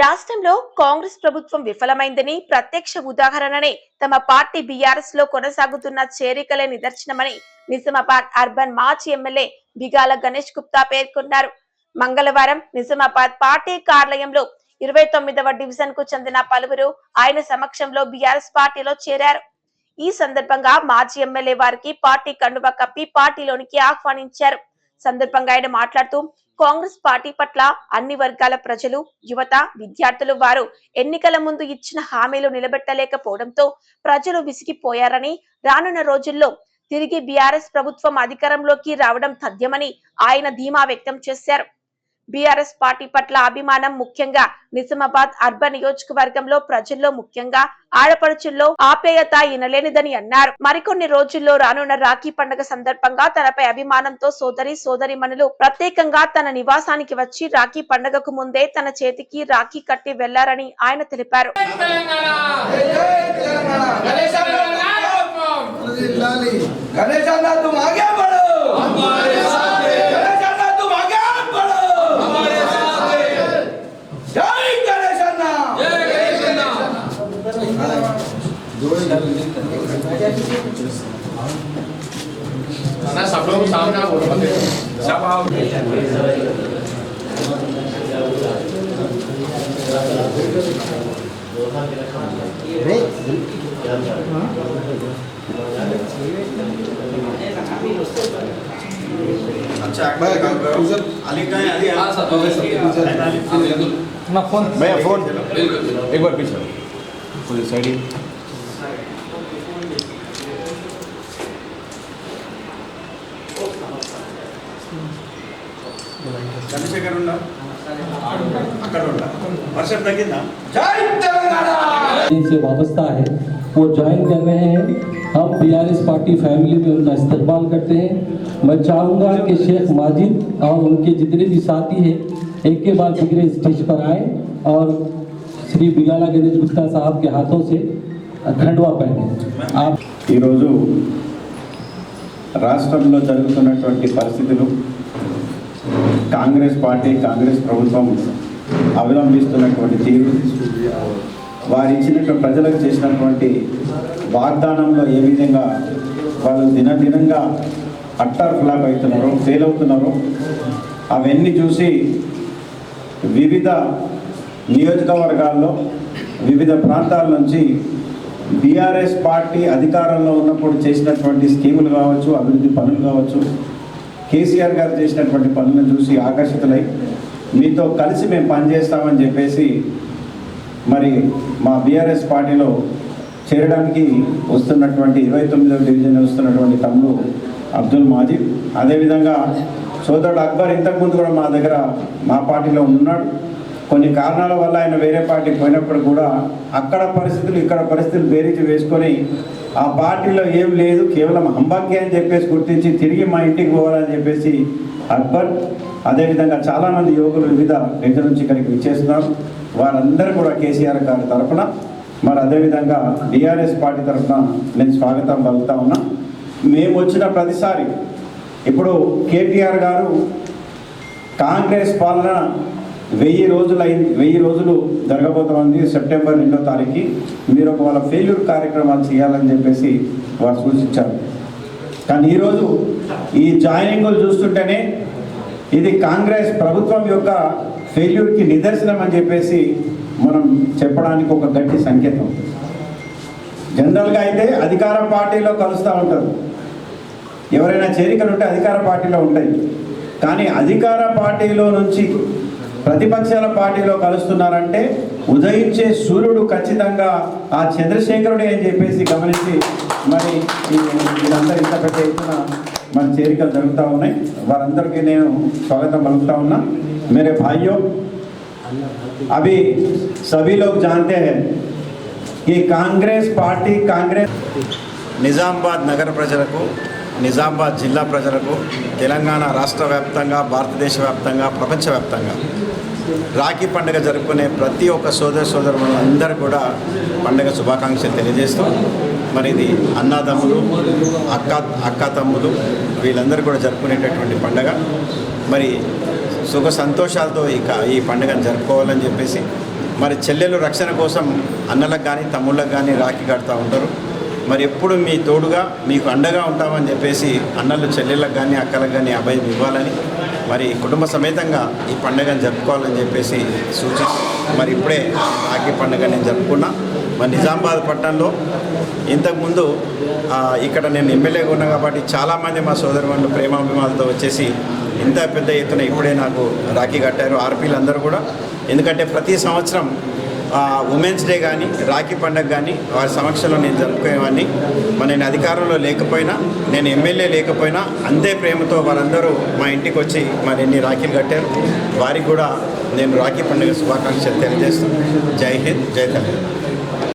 రాష్ట్రంలో కాంగ్రెస్ ప్రభుత్వం విఫలమైందని ప్రత్యక్ష ఉదాహరణనే తమ పార్టీ బీఆర్ఎస్ లో కొనసాగుతున్న చేరికలే నిదర్శనమని నిజామాబాద్ అర్బన్ మాజీ ఎమ్మెల్యే బిగాల గణేష్ గుప్తా పేర్కొన్నారు. మంగళవారం నిజామాబాద్ పార్టీ కార్యాలయంలో 29వ డివిజన్ కు చెందిన పలువురు ఆయన సమక్షంలో బీఆర్ఎస్ పార్టీలో చేరారు. ఈ సందర్భంగా మాజీ ఎమ్మెల్యే వారికి పార్టీ కండువా కప్పి పార్టీలోనికి ఆహ్వానించారు. సందర్భంగా ఆయన మాట్లాడుతూ కాంగ్రెస్ పార్టీ పట్ల అన్ని వర్గాల ప్రజలు, యువత, విద్యార్థులు వారు ఎన్నికల ముందు ఇచ్చిన హామీలు నిలబెట్టలేకపోవడంతో ప్రజలు విసిగిపోయారని, రానున్న రోజుల్లో తిరిగి బీఆర్ఎస్ ప్రభుత్వం అధికారంలోకి రావడం తథ్యమని ఆయన ధీమా వ్యక్తం చేశారు. బీఆర్ఎస్ పార్టీ పట్ల అభిమానం ముఖ్యంగా నిజామాబాద్ అర్బన్ నియోజకవర్గంలో ప్రజల్లో ముఖ్యంగా ఆడపడుచుల్లో ఆప్యాయత ఎనలేనిదని అన్నారు. మరికొన్ని రోజుల్లో రానున్న రాఖీ పండుగ సందర్భంగా తనపై అభిమానంతో సోదరిమణులు ప్రత్యేకంగా తన నివాసానికి వచ్చి రాఖీ పండుగకు ముందే తన చేతికి రాఖీ కట్టి వెళ్లారని ఆయన తెలిపారు. सब लोग सामने आओ सब आओ अच्छा अली का अली ना फोन भैया फोन एक बार पीछे पूरी साइड चंद्रशेखर अక్కడ वर्षम तग्गिंदा जय तेलंगाना से वाबस्ता है वो ज्वाइन कर रहे हैं। हम बीआरएस पार्टी फैमिली में उनका इस्तेमाल करते हैं। मैं चाहूँगा कि शेख माजिद और उनके जितने भी साथी हैं एक के बाद दूसरे स्टेज पर आए और श्री बिगाला गणेश गुप्ता साहब के हाथों से खंडवा पहने। आप రాష్ట్రంలో జరుగుతున్నటువంటి పరిస్థితులు కాంగ్రెస్ పార్టీ కాంగ్రెస్ ప్రభుత్వం అవలంబిస్తున్నటువంటి తీరు వారు ఇచ్చినటువంటి ప్రజలకు చేసినటువంటి వాగ్దానంలో ఏ విధంగా వాళ్ళు దినదినంగా అట్టర్ ఫ్లాప్ అవుతున్నారో ఫెయిల్ అవుతున్నారో అవన్నీ చూసి వివిధ నియోజకవర్గాల్లో వివిధ ప్రాంతాల నుంచి బీఆర్ఎస్ పార్టీ అధికారంలో ఉన్నప్పుడు చేసినటువంటి స్కీములు కావచ్చు, అభివృద్ధి పనులు కావచ్చు, కేసీఆర్ గారు చేసినటువంటి పనులను చూసి ఆకర్షితులై మీతో కలిసి మేము పనిచేస్తామని చెప్పేసి మరి మా బీఆర్ఎస్ పార్టీలో చేరడానికి వస్తున్నటువంటి 29వ డివిజన్ వస్తున్నటువంటి తమ్ముడు అబ్దుల్ మాజిద్, అదేవిధంగా సోదరుడు అక్బర్ ఇంతకుముందు కూడా మా దగ్గర మా పార్టీలో ఉన్నాడు. కొన్ని కారణాల వల్ల ఆయన వేరే పార్టీకి పోయినప్పుడు కూడా అక్కడ పరిస్థితులు ఇక్కడ పరిస్థితులు బేరీజు వేసుకొని ఆ పార్టీలో ఏం లేదు కేవలం హంబాకే అని చెప్పేసి గుర్తించి తిరిగి మా ఇంటికి పోవాలని చెప్పేసి అక్బర్, అదేవిధంగా చాలామంది యువకులు వివిధ దగ్గర నుంచి ఇక్కడికి విచ్చేస్తున్నారు. వారందరూ కూడా కేసీఆర్ గారి తరఫున మరి అదేవిధంగా బీఆర్ఎస్ పార్టీ తరఫున నేను స్వాగతం పలుకుతా ఉన్నా. మేము వచ్చిన ప్రతిసారి ఇప్పుడు కేటీఆర్ గారు కాంగ్రెస్ పాలన 1000 రోజులు జరగబోతోంది. సెప్టెంబర్ 2వ తారీఖుకి మీరు వాళ్ళ ఫెయిల్యూర్ కార్యక్రమాలు చేయాలని చెప్పేసి వారు సూచించారు. కానీ ఈరోజు ఈ జాయినింగ్లు చూస్తుంటేనే ఇది కాంగ్రెస్ ప్రభుత్వం యొక్క ఫెయిల్యూర్కి నిదర్శనం అని చెప్పేసి మనం చెప్పడానికి ఒక గట్టి సంకేతం. జనరల్గా అయితే అధికార పార్టీలో కలుస్తూ ఉంటారు, ఎవరైనా చేరికలు ఉంటే అధికార పార్టీలో ఉంటాయి. కానీ అధికార పార్టీలో నుంచి ప్రతిపక్షాల పార్టీలో కలుస్తున్నారంటే ఉదయించే సూర్యుడు ఖచ్చితంగా ఆ చంద్రశేఖరుడే అని చెప్పేసి గమనించి మరి వీళ్ళందరూ ఇంత పెద్ద ఎత్తున మన చేరికలు జరుగుతూ ఉన్నాయి. వారందరికీ నేను స్వాగతం పలుకుతా ఉన్నా. मेरे भाइयों, अभी सभी लोग जानते हैं कि कांग्रेस पार्टी నిజామాబాద్ నగర ప్రజలకు, నిజామాబాద్ జిల్లా ప్రజలకు, తెలంగాణ రాష్ట్ర వ్యాప్తంగా, భారతదేశ వ్యాప్తంగా, ప్రపంచవ్యాప్తంగా రాఖీ పండుగ జరుపుకునే ప్రతి ఒక్క సోదరులందరూ కూడా పండుగ శుభాకాంక్షలు తెలియజేస్తూ మరి ఇది అన్నదమ్ములు, అక్క తమ్ములు వీళ్ళందరూ కూడా జరుపుకునేటటువంటి పండుగ. మరి సుఖ సంతోషాలతో ఈ పండుగను జరుపుకోవాలని చెప్పేసి మరి చెల్లెలు రక్షణ కోసం అన్నలకు కానీ తమ్ముళ్ళకు కానీ రాఖీ కడతా ఉంటారు. మరి ఎప్పుడు మీ తోడుగా మీకు అండగా ఉంటామని చెప్పేసి అన్నలు చెల్లెళ్ళకు కానీ అక్కలకు కానీ అభయం ఇవ్వాలని మరి కుటుంబ సమేతంగా ఈ పండుగను జరుపుకోవాలని చెప్పేసి సూచిస్తూ మరి ఇప్పుడే రాఖీ పండుగ నేను జరుపుకున్నా. మరి నిజామాబాద్ పట్టణంలో ఇంతకుముందు ఇక్కడ నేను ఎమ్మెల్యేగా ఉన్నా కాబట్టి చాలామంది మా సోదరులు ప్రేమాభిమానాలతో వచ్చేసి ఇంత పెద్ద ఎత్తున ఇప్పుడే నాకు రాఖీ కట్టారు ఆర్పీలు అందరూ కూడా. ఎందుకంటే ప్రతి సంవత్సరం ఉమెన్స్ డే కానీ రాఖీ పండుగ కానీ వారి సమక్షంలో నేను జరుపుకునేవాడిని. మరి నేను అధికారంలో లేకపోయినా, నేను ఎమ్మెల్యే లేకపోయినా అంతే ప్రేమతో వారందరూ మా ఇంటికి వచ్చి మరి ఎన్ని రాఖీలు కట్టారు. వారికి కూడా నేను రాఖీ పండుగ శుభాకాంక్షలు తెలియజేస్తాను. జై హింద్, జై తెలంగాణ.